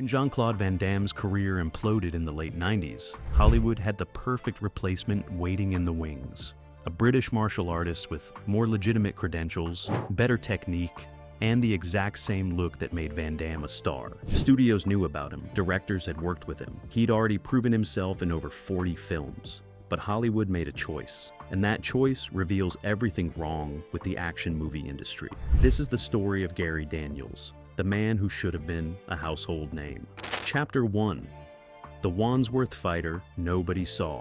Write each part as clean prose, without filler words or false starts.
When Jean-Claude Van Damme's career imploded in the late 90s, Hollywood had the perfect replacement waiting in the wings. A British martial artist with more legitimate credentials, better technique, and the exact same look that made Van Damme a star. Studios knew about him, directors had worked with him. He'd already proven himself in over 40 films. But Hollywood made a choice, and that choice reveals everything wrong with the action movie industry. This is the story of Gary Daniels, the man who should have been a household name. Chapter 1. The Wandsworth fighter nobody saw.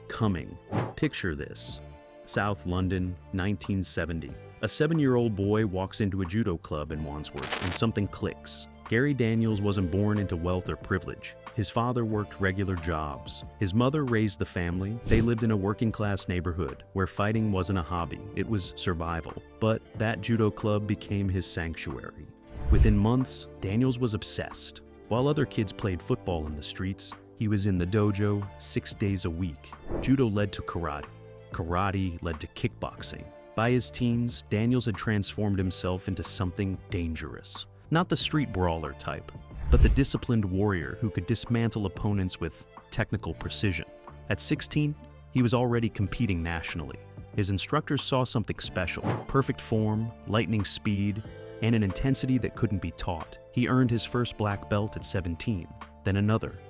Coming. Picture this. South London, 1970. A 7-year-old boy walks into a judo club in Wandsworth, and something clicks. Gary Daniels wasn't born into wealth or privilege. His father worked regular jobs. His mother raised the family. They lived in a working-class neighborhood where fighting wasn't a hobby, it was survival. But that judo club became his sanctuary. Within months, Daniels was obsessed. While other kids played football in the streets, he was in the dojo 6 days a week. Judo led to karate. Karate led to kickboxing. By his teens, Daniels had transformed himself into something dangerous. Not the street brawler type, but the disciplined warrior who could dismantle opponents with technical precision. At 16, he was already competing nationally. His instructors saw something special: perfect form, lightning speed, and an intensity that couldn't be taught. He earned his first black belt at 17, then another.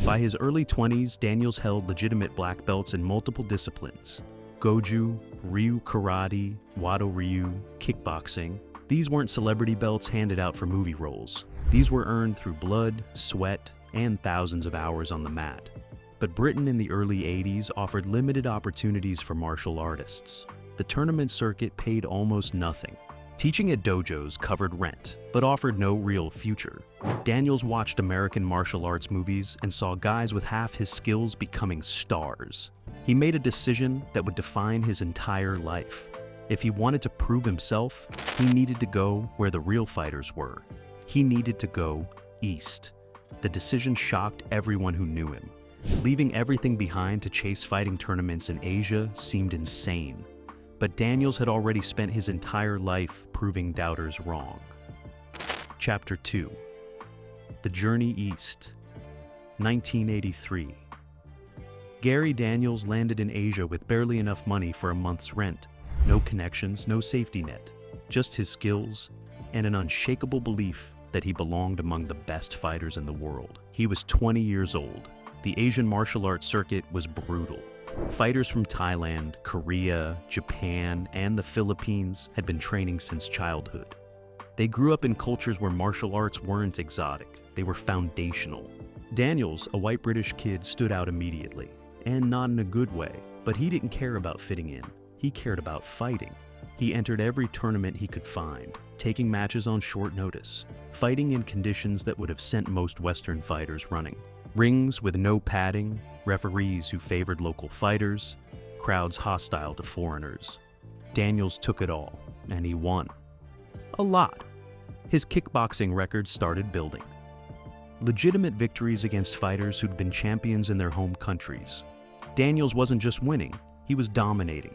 By his early 20s, Daniels held legitimate black belts in multiple disciplines: Goju, Ryu Karate, Wado Ryu, kickboxing. These weren't celebrity belts handed out for movie roles. These were earned through blood, sweat, and thousands of hours on the mat. But Britain in the early 80s offered limited opportunities for martial artists. The tournament circuit paid almost nothing. Teaching at dojos covered rent, but offered no real future. Daniels watched American martial arts movies and saw guys with half his skills becoming stars. He made a decision that would define his entire life. If he wanted to prove himself, he needed to go where the real fighters were. He needed to go east. The decision shocked everyone who knew him. Leaving everything behind to chase fighting tournaments in Asia seemed insane. But Daniels had already spent his entire life proving doubters wrong. Chapter 2. The Journey East. 1983. Gary Daniels landed in Asia with barely enough money for a month's rent. No connections, no safety net, just his skills and an unshakable belief that he belonged among the best fighters in the world. He was 20 years old. The Asian martial arts circuit was brutal. Fighters from Thailand, Korea, Japan, and the Philippines had been training since childhood. They grew up in cultures where martial arts weren't exotic, they were foundational. Daniels, a white British kid, stood out immediately, and not in a good way, but he didn't care about fitting in. He cared about fighting. He entered every tournament he could find, taking matches on short notice, fighting in conditions that would have sent most Western fighters running. Rings with no padding, referees who favored local fighters, crowds hostile to foreigners. Daniels took it all, and he won. A lot. His kickboxing record started building. Legitimate victories against fighters who'd been champions in their home countries. Daniels wasn't just winning, he was dominating.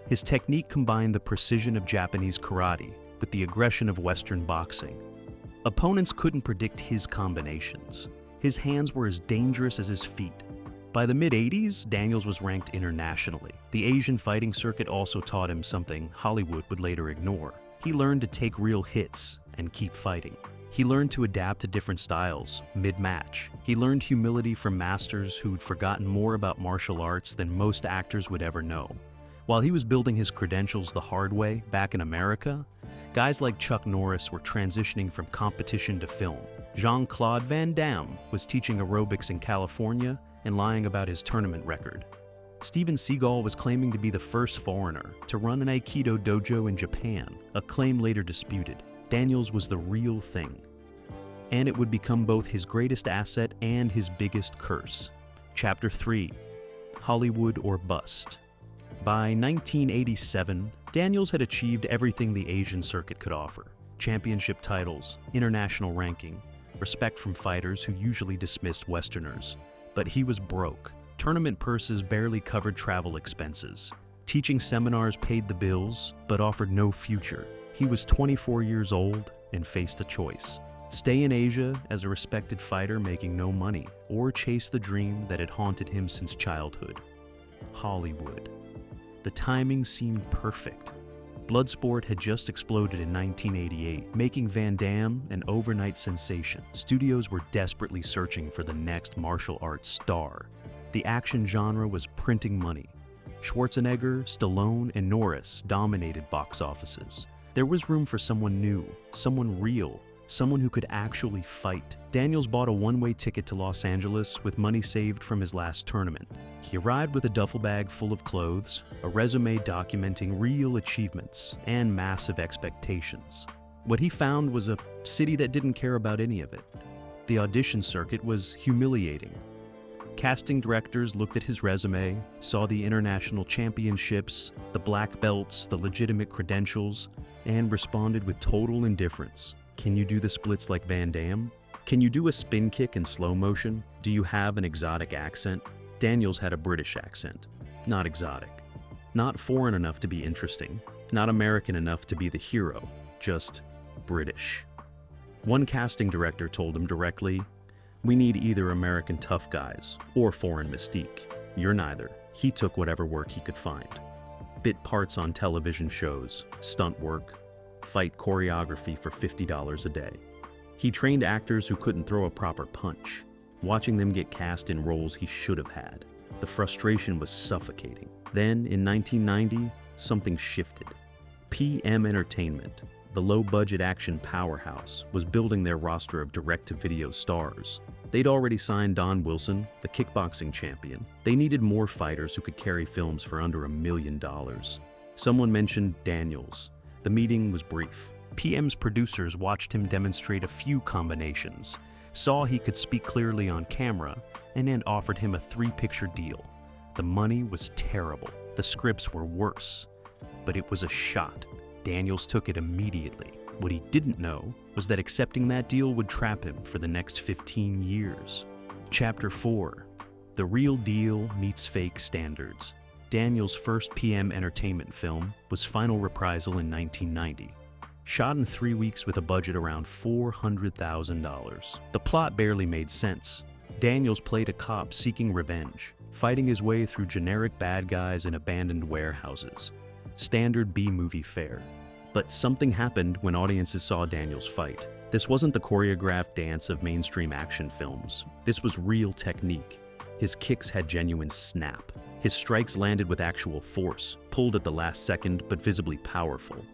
His technique combined the precision of Japanese karate with the aggression of Western boxing. Opponents couldn't predict his combinations. His hands were as dangerous as his feet. By the mid-80s, Daniels was ranked internationally. The Asian fighting circuit also taught him something Hollywood would later ignore. He learned to take real hits and keep fighting. He learned to adapt to different styles, mid-match. He learned humility from masters who'd forgotten more about martial arts than most actors would ever know. While he was building his credentials the hard way back in America, guys like Chuck Norris were transitioning from competition to film. Jean-Claude Van Damme was teaching aerobics in California and lying about his tournament record. Steven Seagal was claiming to be the first foreigner to run an Aikido dojo in Japan, a claim later disputed. Daniels was the real thing. And it would become both his greatest asset and his biggest curse. Chapter 3. Hollywood or Bust. By 1987, Daniels had achieved everything the Asian circuit could offer: championship titles, international ranking, respect from fighters who usually dismissed Westerners. But he was broke. Tournament purses barely covered travel expenses. Teaching seminars paid the bills, but offered no future. He was 24 years old and faced a choice: Stay in Asia as a respected fighter making no money, or chase the dream that had haunted him since childhood. Hollywood. The timing seemed perfect. Bloodsport had just exploded in 1988, making Van Damme an overnight sensation. Studios were desperately searching for the next martial arts star. The action genre was printing money. Schwarzenegger, Stallone, and Norris dominated box offices. There was room for someone new, someone real, someone who could actually fight. Daniels bought a one-way ticket to Los Angeles with money saved from his last tournament. He arrived with a duffel bag full of clothes, a resume documenting real achievements, and massive expectations. What he found was a city that didn't care about any of it. The audition circuit was humiliating. Casting directors looked at his resume, saw the international championships, the black belts, the legitimate credentials, and responded with total indifference. Can you do the splits like Van Damme? Can you do a spin kick in slow motion? Do you have an exotic accent? Daniels had a British accent. Not exotic. Not foreign enough to be interesting. Not American enough to be the hero. Just British. One casting director told him directly, "We need either American tough guys or foreign mystique. You're neither." He took whatever work he could find. Bit parts on television shows, stunt work, fight choreography for $50 a day. He trained actors who couldn't throw a proper punch, watching them get cast in roles he should have had. The frustration was suffocating. Then, in 1990, something shifted. PM Entertainment, the low-budget action powerhouse, was building their roster of direct-to-video stars. They'd already signed Don Wilson, the kickboxing champion. They needed more fighters who could carry films for under $1 million. Someone mentioned Daniels. The meeting was brief. PM's producers watched him demonstrate a few combinations, saw he could speak clearly on camera, and then offered him a 3-picture deal. The money was terrible. The scripts were worse. But it was a shot. Daniels took it immediately. What he didn't know was that accepting that deal would trap him for the next 15 years. Chapter 4. The Real Deal Meets Fake Standards. Daniels' first PM Entertainment film was Final Reprisal in 1990. Shot in 3 weeks with a budget around $400,000. The plot barely made sense. Daniels played a cop seeking revenge, fighting his way through generic bad guys in abandoned warehouses. Standard B-movie fare. But something happened when audiences saw Daniels fight. This wasn't the choreographed dance of mainstream action films. This was real technique. His kicks had genuine snap. His strikes landed with actual force, pulled at the last second but visibly powerful.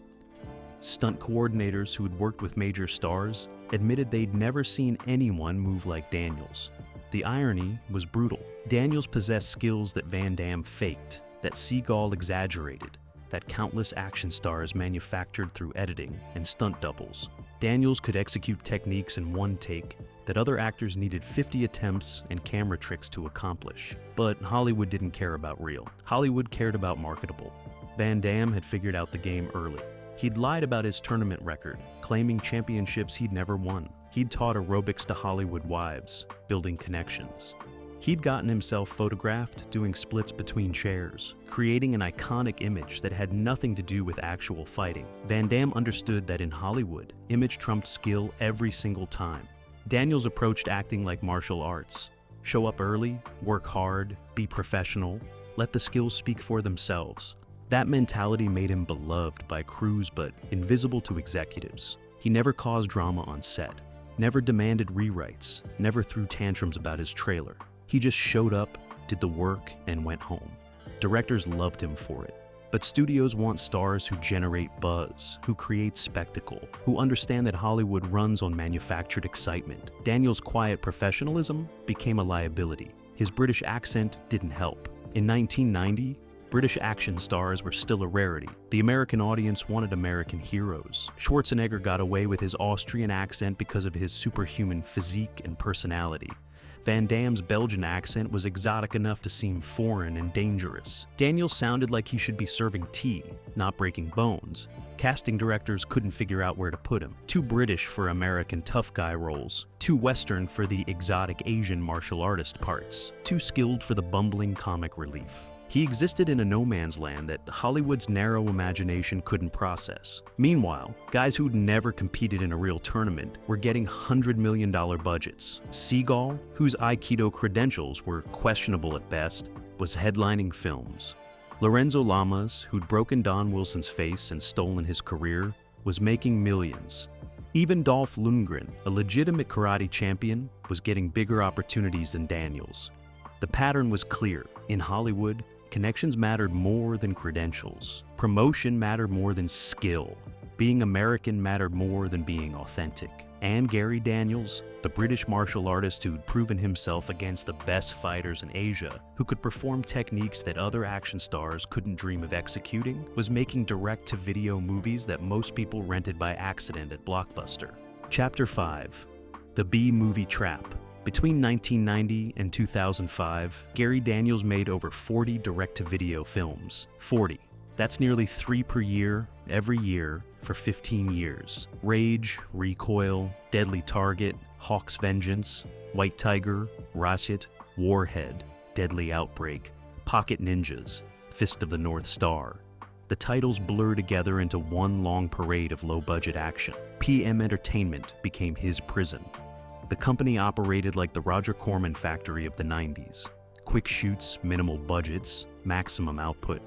Stunt coordinators who had worked with major stars admitted they'd never seen anyone move like Daniels. The irony was brutal. Daniels possessed skills that Van Damme faked, that Seagal exaggerated, that countless action stars manufactured through editing and stunt doubles. Daniels could execute techniques in one take that other actors needed 50 attempts and camera tricks to accomplish. But Hollywood didn't care about real. Hollywood cared about marketable. Van Damme had figured out the game early. He'd lied about his tournament record, claiming championships he'd never won. He'd taught aerobics to Hollywood wives, building connections. He'd gotten himself photographed doing splits between chairs, creating an iconic image that had nothing to do with actual fighting. Van Damme understood that in Hollywood, image trumped skill every single time. Daniels approached acting like martial arts. Show up early, work hard, be professional, let the skills speak for themselves. That mentality made him beloved by crews but invisible to executives. He never caused drama on set, never demanded rewrites, never threw tantrums about his trailer. He just showed up, did the work, and went home. Directors loved him for it. But studios want stars who generate buzz, who create spectacle, who understand that Hollywood runs on manufactured excitement. Daniels' quiet professionalism became a liability. His British accent didn't help. In 1990, British action stars were still a rarity. The American audience wanted American heroes. Schwarzenegger got away with his Austrian accent because of his superhuman physique and personality. Van Damme's Belgian accent was exotic enough to seem foreign and dangerous. Daniels sounded like he should be serving tea, not breaking bones. Casting directors couldn't figure out where to put him. Too British for American tough guy roles. Too Western for the exotic Asian martial artist parts. Too skilled for the bumbling comic relief. He existed in a no man's land that Hollywood's narrow imagination couldn't process. Meanwhile, guys who'd never competed in a real tournament were getting $100 million budgets. Seagal, whose Aikido credentials were questionable at best, was headlining films. Lorenzo Lamas, who'd broken Don Wilson's face and stolen his career, was making millions. Even Dolph Lundgren, a legitimate karate champion, was getting bigger opportunities than Daniels. The pattern was clear. In Hollywood, connections mattered more than credentials. Promotion mattered more than skill. Being American mattered more than being authentic. And Gary Daniels, the British martial artist who'd proven himself against the best fighters in Asia, who could perform techniques that other action stars couldn't dream of executing, was making direct-to-video movies that most people rented by accident at Blockbuster. Chapter 5. The B-Movie Trap. Between 1990 and 2005, Gary Daniels made over 40 direct-to-video films. 40. That's nearly 3 per year, every year, for 15 years. Rage, Recoil, Deadly Target, Hawk's Vengeance, White Tiger, Rasit, Warhead, Deadly Outbreak, Pocket Ninjas, Fist of the North Star. The titles blur together into one long parade of low-budget action. PM Entertainment became his prison. The company operated like the Roger Corman factory of the 90s. Quick shoots, minimal budgets, maximum output.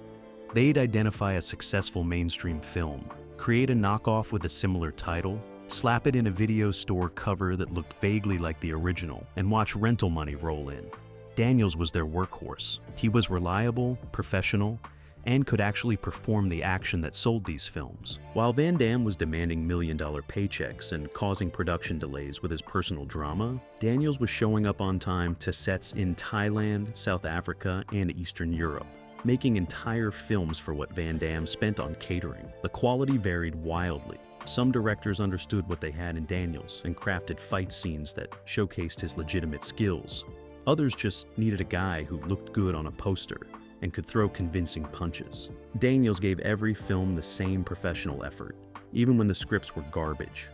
They'd identify a successful mainstream film, create a knockoff with a similar title, slap it in a video store cover that looked vaguely like the original, and watch rental money roll in. Daniels was their workhorse. He was reliable, professional, and could actually perform the action that sold these films. While Van Damme was demanding million-dollar paychecks and causing production delays with his personal drama, Daniels was showing up on time to sets in Thailand, South Africa, and Eastern Europe, making entire films for what Van Damme spent on catering. The quality varied wildly. Some directors understood what they had in Daniels and crafted fight scenes that showcased his legitimate skills. Others just needed a guy who looked good on a poster and could throw convincing punches. Daniels gave every film the same professional effort, even when the scripts were garbage.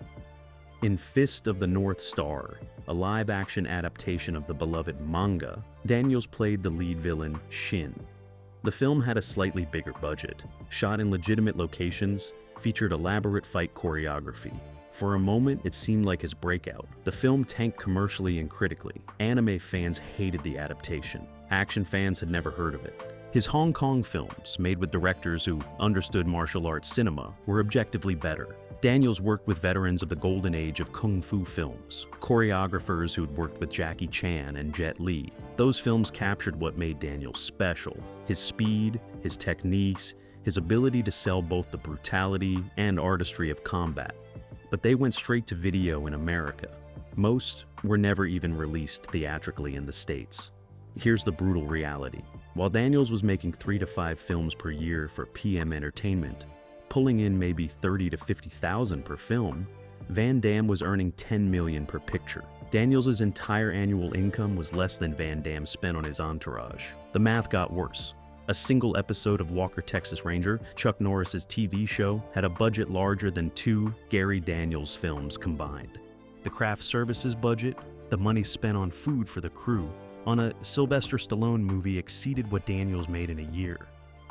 In Fist of the North Star, a live-action adaptation of the beloved manga, Daniels played the lead villain, Shin. The film had a slightly bigger budget, shot in legitimate locations, featured elaborate fight choreography. For a moment, it seemed like his breakout. The film tanked commercially and critically. Anime fans hated the adaptation. Action fans had never heard of it. His Hong Kong films, made with directors who understood martial arts cinema, were objectively better. Daniels worked with veterans of the golden age of kung fu films, choreographers who'd worked with Jackie Chan and Jet Li. Those films captured what made Daniels special: his speed, his techniques, his ability to sell both the brutality and artistry of combat. But they went straight to video in America. Most were never even released theatrically in the States. Here's the brutal reality. While Daniels was making 3 to 5 films per year for PM Entertainment, pulling in maybe 30 to 50,000 per film, Van Damme was earning 10 million per picture. Daniels' entire annual income was less than Van Damme spent on his entourage. The math got worse. A single episode of Walker, Texas Ranger, Chuck Norris's TV show, had a budget larger than 2 Gary Daniels films combined. The craft services budget, the money spent on food for the crew, on a Sylvester Stallone movie exceeded what Daniels made in a year.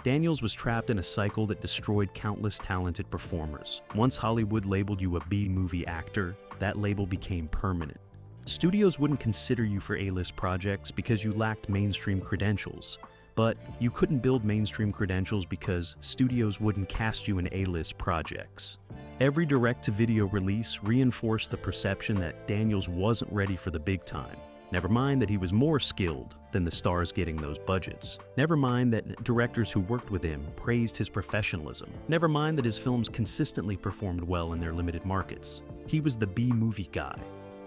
Daniels was trapped in a cycle that destroyed countless talented performers. Once Hollywood labeled you a B-movie actor, that label became permanent. Studios wouldn't consider you for A-list projects because you lacked mainstream credentials. But you couldn't build mainstream credentials because studios wouldn't cast you in A-list projects. Every direct-to-video release reinforced the perception that Daniels wasn't ready for the big time. Never mind that he was more skilled than the stars getting those budgets. Never mind that directors who worked with him praised his professionalism. Never mind that his films consistently performed well in their limited markets. He was the B-movie guy.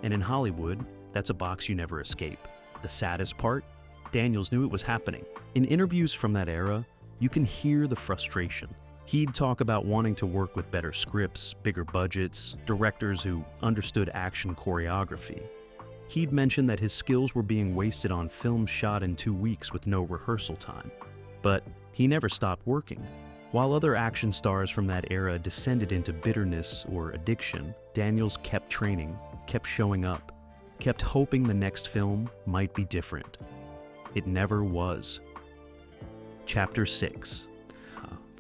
And in Hollywood, that's a box you never escape. The saddest part? Daniels knew it was happening. In interviews from that era, you can hear the frustration. He'd talk about wanting to work with better scripts, bigger budgets, directors who understood action choreography. He'd mention that his skills were being wasted on films shot in 2 weeks with no rehearsal time. But he never stopped working. While other action stars from that era descended into bitterness or addiction, Daniels kept training, kept showing up, kept hoping the next film might be different. It never was. Chapter 6.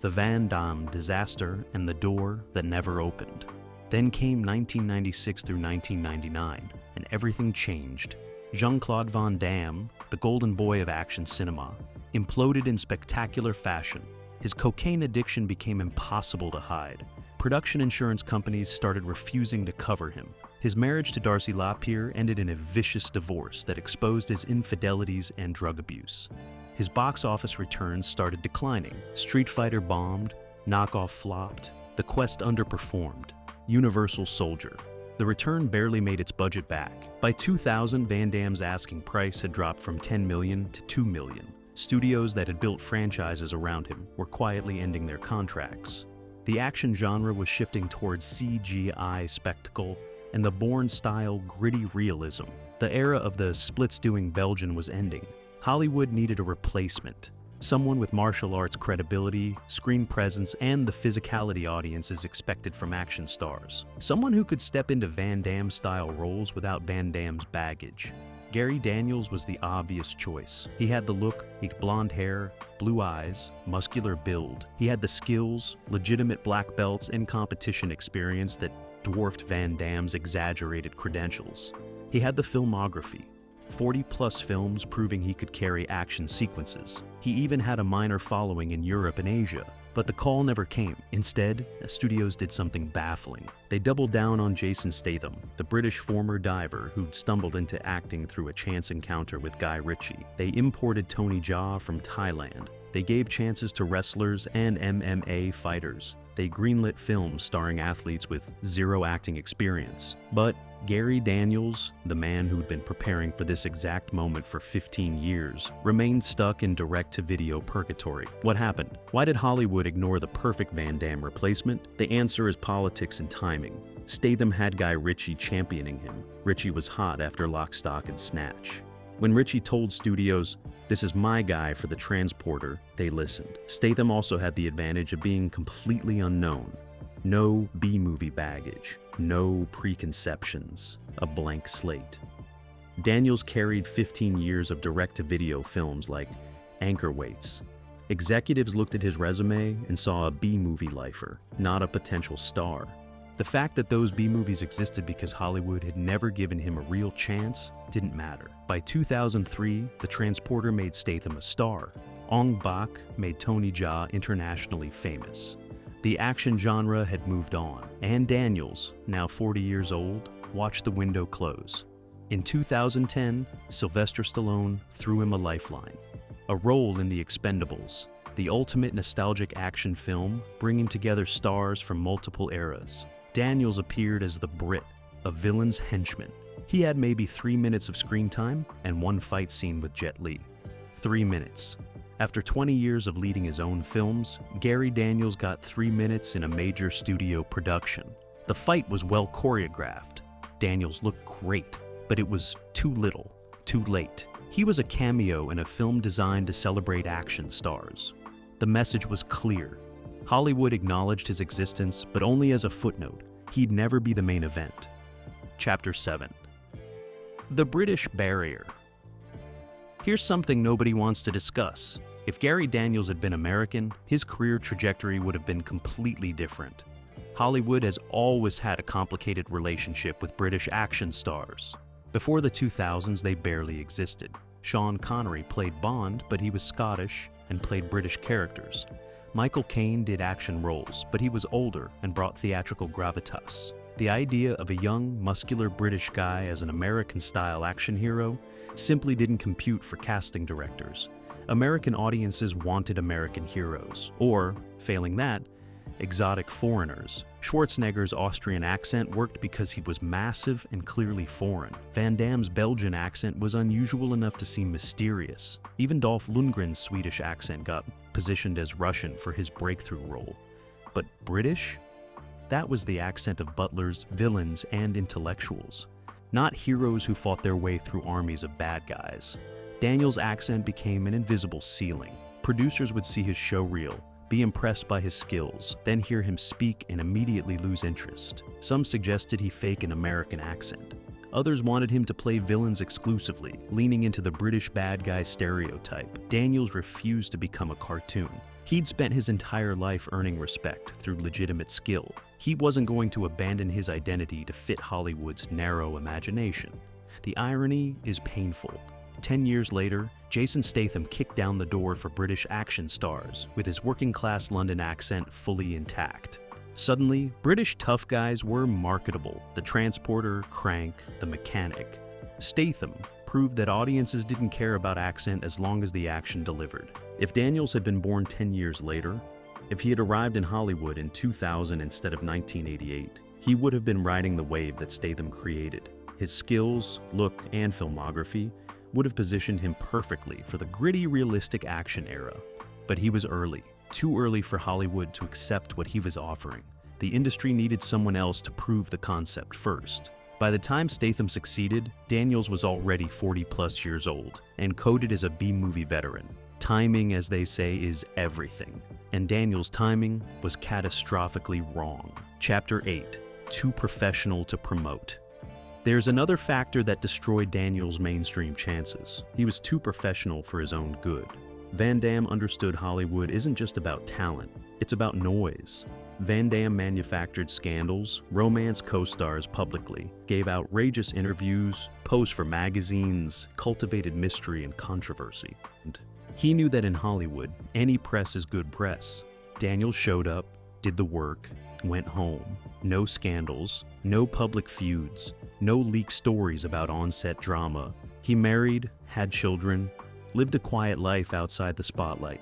The Van Damme Disaster and the Door That Never Opened. Then came 1996 through 1999, and everything changed. Jean-Claude Van Damme, the golden boy of action cinema, imploded in spectacular fashion. His cocaine addiction became impossible to hide. Production insurance companies started refusing to cover him. His marriage to Darcy Lapierre ended in a vicious divorce that exposed his infidelities and drug abuse. His box office returns started declining. Street Fighter bombed, Knockoff flopped, The Quest underperformed, Universal Soldier. The return barely made its budget back. By 2000, Van Damme's asking price had dropped from $10 million to $2 million. Studios that had built franchises around him were quietly ending their contracts. The action genre was shifting towards CGI spectacle and the Bourne-style gritty realism. The era of the split-stewing Belgian was ending. Hollywood needed a replacement. Someone with martial arts credibility, screen presence, and the physicality audiences expected from action stars. Someone who could step into Van Damme-style roles without Van Damme's baggage. Gary Daniels was the obvious choice. He had the look, he'd blonde hair, blue eyes, muscular build. He had the skills, legitimate black belts, and competition experience that dwarfed Van Damme's exaggerated credentials. He had the filmography. 40-plus films proving he could carry action sequences. He even had a minor following in Europe and Asia. But the call never came. Instead, studios did something baffling. They doubled down on Jason Statham, the British former diver who'd stumbled into acting through a chance encounter with Guy Ritchie. They imported Tony Jaa from Thailand. They gave chances to wrestlers and MMA fighters. They greenlit films starring athletes with zero acting experience. But Gary Daniels, the man who'd been preparing for this exact moment for 15 years, remained stuck in direct-to-video purgatory. What happened? Why did Hollywood ignore the perfect Van Damme replacement? The answer is politics and timing. Statham had Guy Ritchie championing him. Ritchie was hot after Lock, Stock, and Snatch. When Ritchie told studios, "This is my guy for the transporter," they listened. Statham also had the advantage of being completely unknown. No B-movie baggage, no preconceptions, a blank slate. Daniels carried 15 years of direct-to-video films like Anchor Weights. Executives looked at his resume and saw a B-movie lifer, not a potential star. The fact that those B-movies existed because Hollywood had never given him a real chance didn't matter. By 2003, The Transporter made Statham a star. Ong Bak made Tony Jaa internationally famous. The action genre had moved on, and Daniels, now 40 years old, watched the window close. In 2010, Sylvester Stallone threw him a lifeline. A role in The Expendables, the ultimate nostalgic action film bringing together stars from multiple eras. Daniels appeared as the Brit, a villain's henchman. He had maybe 3 minutes of screen time and one fight scene with Jet Li. 3 minutes. After 20 years of leading his own films, Gary Daniels got 3 minutes in a major studio production. The fight was well choreographed. Daniels looked great, but it was too little, too late. He was a cameo in a film designed to celebrate action stars. The message was clear. Hollywood acknowledged his existence, but only as a footnote. He'd never be the main event. Chapter 7. The British Barrier. Here's something nobody wants to discuss. If Gary Daniels had been American, his career trajectory would have been completely different. Hollywood has always had a complicated relationship with British action stars. Before the 2000s, they barely existed. Sean Connery played Bond, but he was Scottish and played British characters. Michael Caine did action roles, but he was older and brought theatrical gravitas. The idea of a young, muscular British guy as an American-style action hero simply didn't compute for casting directors. American audiences wanted American heroes, or, failing that, exotic foreigners. Schwarzenegger's Austrian accent worked because he was massive and clearly foreign. Van Damme's Belgian accent was unusual enough to seem mysterious. Even Dolph Lundgren's Swedish accent got positioned as Russian for his breakthrough role. But British? That was the accent of butlers, villains, and intellectuals, not heroes who fought their way through armies of bad guys. Daniels' accent became an invisible ceiling. Producers would see his show reel, be impressed by his skills, then hear him speak and immediately lose interest. Some suggested he fake an American accent. Others wanted him to play villains exclusively, leaning into the British bad guy stereotype. Daniels refused to become a cartoon. He'd spent his entire life earning respect through legitimate skill. He wasn't going to abandon his identity to fit Hollywood's narrow imagination. The irony is painful. 10 years later, Jason Statham kicked down the door for British action stars, with his working-class London accent fully intact. Suddenly, British tough guys were marketable: the transporter, Crank, the mechanic. Statham proved that audiences didn't care about accent as long as the action delivered. If Daniels had been born 10 years later, if he had arrived in Hollywood in 2000 instead of 1988, he would have been riding the wave that Statham created. His skills, look, and filmography would have positioned him perfectly for the gritty, realistic action era. But he was early, too early for Hollywood to accept what he was offering. The industry needed someone else to prove the concept first. By the time Statham succeeded, Daniels was already 40+ years old and coded as a B-movie veteran. Timing, as they say, is everything. And Daniels' timing was catastrophically wrong. Chapter 8: Too professional to promote. There's another factor that destroyed Daniels' mainstream chances. He was too professional for his own good. Van Damme understood Hollywood isn't just about talent, it's about noise. Van Damme manufactured scandals, romanced co-stars publicly, gave outrageous interviews, posed for magazines, cultivated mystery and controversy. And he knew that in Hollywood, any press is good press. Daniels showed up, did the work, went home. No scandals, no public feuds, no leaked stories about on-set drama. He married, had children, lived a quiet life outside the spotlight.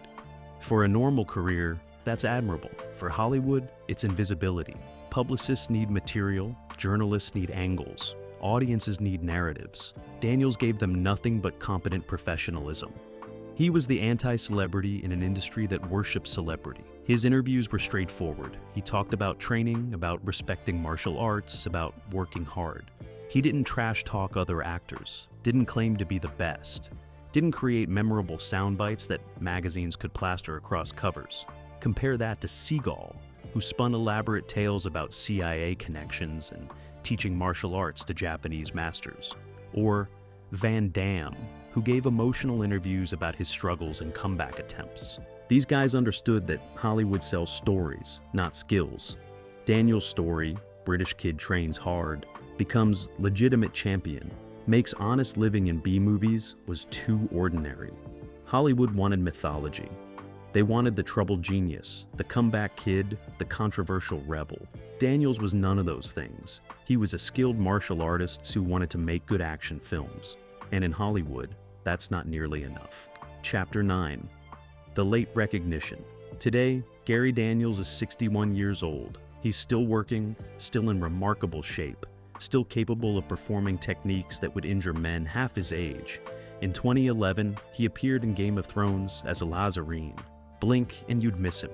For a normal career, that's admirable. For Hollywood, it's invisibility. Publicists need material, journalists need angles, audiences need narratives. Daniels gave them nothing but competent professionalism. He was the anti-celebrity in an industry that worships celebrity. His interviews were straightforward. He talked about training, about respecting martial arts, about working hard. He didn't trash talk other actors, didn't claim to be the best, didn't create memorable sound bites that magazines could plaster across covers. Compare that to Seagal, who spun elaborate tales about CIA connections and teaching martial arts to Japanese masters. Or Van Damme, who gave emotional interviews about his struggles and comeback attempts. These guys understood that Hollywood sells stories, not skills. Daniel's story, British kid trains hard, becomes legitimate champion, makes honest living in B-movies, was too ordinary. Hollywood wanted mythology. They wanted the troubled genius, the comeback kid, the controversial rebel. Daniels was none of those things. He was a skilled martial artist who wanted to make good action films. And in Hollywood, that's not nearly enough. Chapter 9: The Late Recognition. Today, Gary Daniels is 61 years old. He's still working, still in remarkable shape, still capable of performing techniques that would injure men half his age. In 2011, he appeared in Game of Thrones as a Lazarene. Blink and you'd miss him.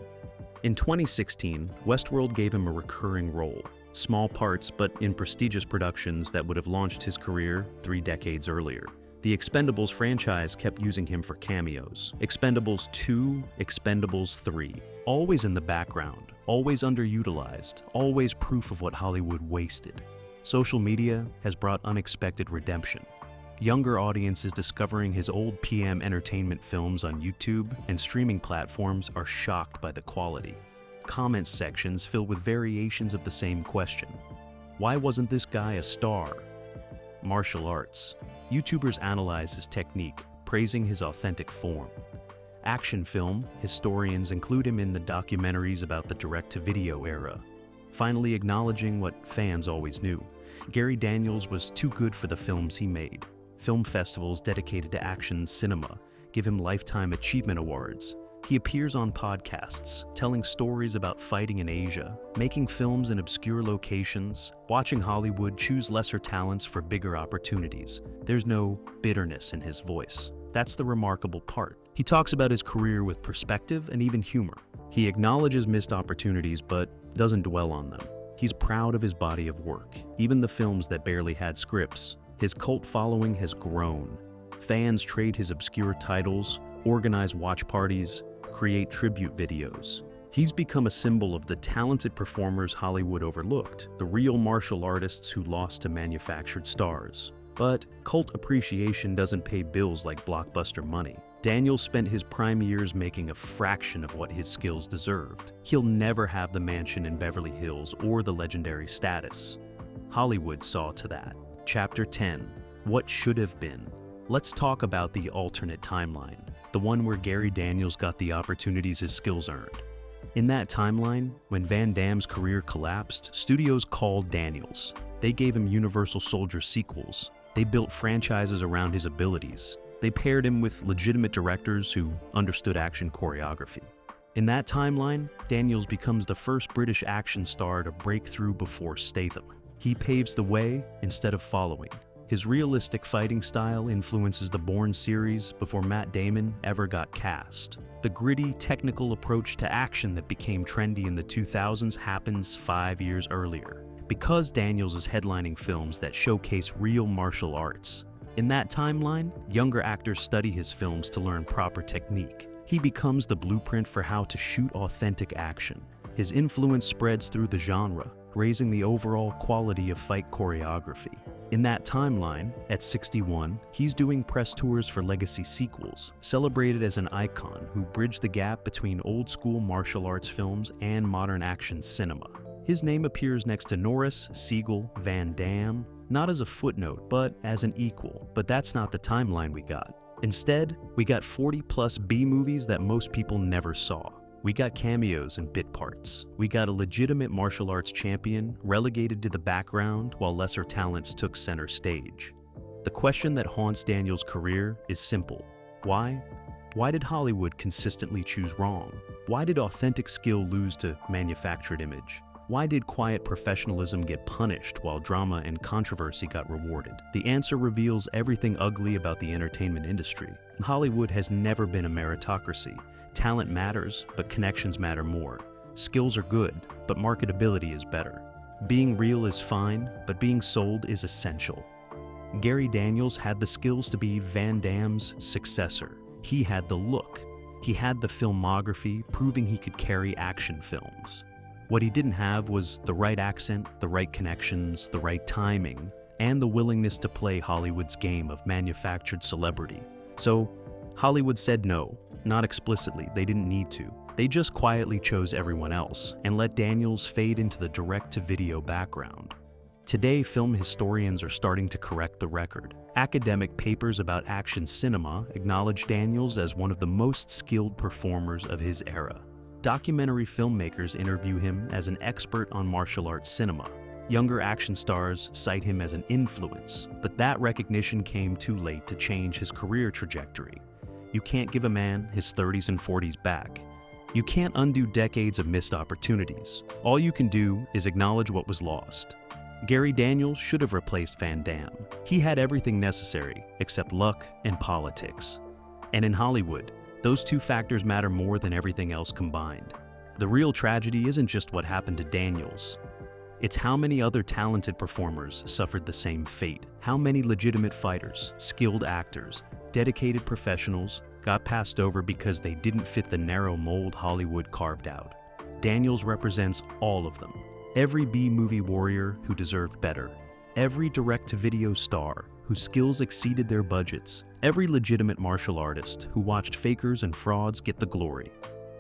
In 2016, Westworld gave him a recurring role. Small parts, but in prestigious productions that would have launched his career 3 decades earlier. The Expendables franchise kept using him for cameos. Expendables 2, Expendables 3. Always in the background, always underutilized, always proof of what Hollywood wasted. Social media has brought unexpected redemption. Younger audiences discovering his old PM Entertainment films on YouTube and streaming platforms are shocked by the quality. Comment sections filled with variations of the same question. Why wasn't this guy a star? Martial arts. YouTubers analyze his technique, praising his authentic form. Action film, historians include him in the documentaries about the direct-to-video era, finally acknowledging what fans always knew. Gary Daniels was too good for the films he made. Film festivals dedicated to action cinema give him Lifetime Achievement Awards. He appears on podcasts, telling stories about fighting in Asia, making films in obscure locations, watching Hollywood choose lesser talents for bigger opportunities. There's no bitterness in his voice. That's the remarkable part. He talks about his career with perspective and even humor. He acknowledges missed opportunities but doesn't dwell on them. He's proud of his body of work, even the films that barely had scripts. His cult following has grown. Fans trade his obscure titles, organize watch parties, create tribute videos. He's become a symbol of the talented performers Hollywood overlooked, the real martial artists who lost to manufactured stars. But cult appreciation doesn't pay bills like blockbuster money. Daniels spent his prime years making a fraction of what his skills deserved. He'll never have the mansion in Beverly Hills or the legendary status. Hollywood saw to that. Chapter 10. What should have been? Let's talk about the alternate timeline, the one where Gary Daniels got the opportunities his skills earned. In that timeline, when Van Damme's career collapsed, studios called Daniels. They gave him Universal Soldier sequels. They built franchises around his abilities. They paired him with legitimate directors who understood action choreography. In that timeline, Daniels becomes the first British action star to break through before Statham. He paves the way instead of following. His realistic fighting style influences the Bourne series before Matt Damon ever got cast. The gritty, technical approach to action that became trendy in the 2000s happens 5 years earlier, because Daniels is headlining films that showcase real martial arts. In that timeline, younger actors study his films to learn proper technique. He becomes the blueprint for how to shoot authentic action. His influence spreads through the genre, raising the overall quality of fight choreography. In that timeline, at 61, he's doing press tours for legacy sequels, celebrated as an icon who bridged the gap between old-school martial arts films and modern action cinema. His name appears next to Norris, Siegel, Van Damme, not as a footnote, but as an equal. But that's not the timeline we got. Instead, we got 40-plus B-movies that most people never saw. We got cameos and bit parts. We got a legitimate martial arts champion relegated to the background while lesser talents took center stage. The question that haunts Daniels' career is simple. Why? Why did Hollywood consistently choose wrong? Why did authentic skill lose to manufactured image? Why did quiet professionalism get punished while drama and controversy got rewarded? The answer reveals everything ugly about the entertainment industry. Hollywood has never been a meritocracy. Talent matters, but connections matter more. Skills are good, but marketability is better. Being real is fine, but being sold is essential. Gary Daniels had the skills to be Van Damme's successor. He had the look. He had the filmography, proving he could carry action films. What he didn't have was the right accent, the right connections, the right timing, and the willingness to play Hollywood's game of manufactured celebrity. So, Hollywood said no, not explicitly, they didn't need to. They just quietly chose everyone else and let Daniels fade into the direct-to-video background. Today, film historians are starting to correct the record. Academic papers about action cinema acknowledge Daniels as one of the most skilled performers of his era. Documentary filmmakers interview him as an expert on martial arts cinema. Younger action stars cite him as an influence, but that recognition came too late to change his career trajectory. You can't give a man his 30s and 40s back. You can't undo decades of missed opportunities. All you can do is acknowledge what was lost. Gary Daniels should have replaced Van Damme. He had everything necessary, except luck and politics. And in Hollywood, those two factors matter more than everything else combined. The real tragedy isn't just what happened to Daniels. It's how many other talented performers suffered the same fate. How many legitimate fighters, skilled actors, dedicated professionals got passed over because they didn't fit the narrow mold Hollywood carved out. Daniels represents all of them. Every B-movie warrior who deserved better. Every direct-to-video star whose skills exceeded their budgets. Every legitimate martial artist who watched fakers and frauds get the glory.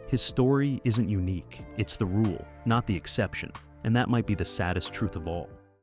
His story isn't unique. It's the rule, not the exception. And that might be the saddest truth of all.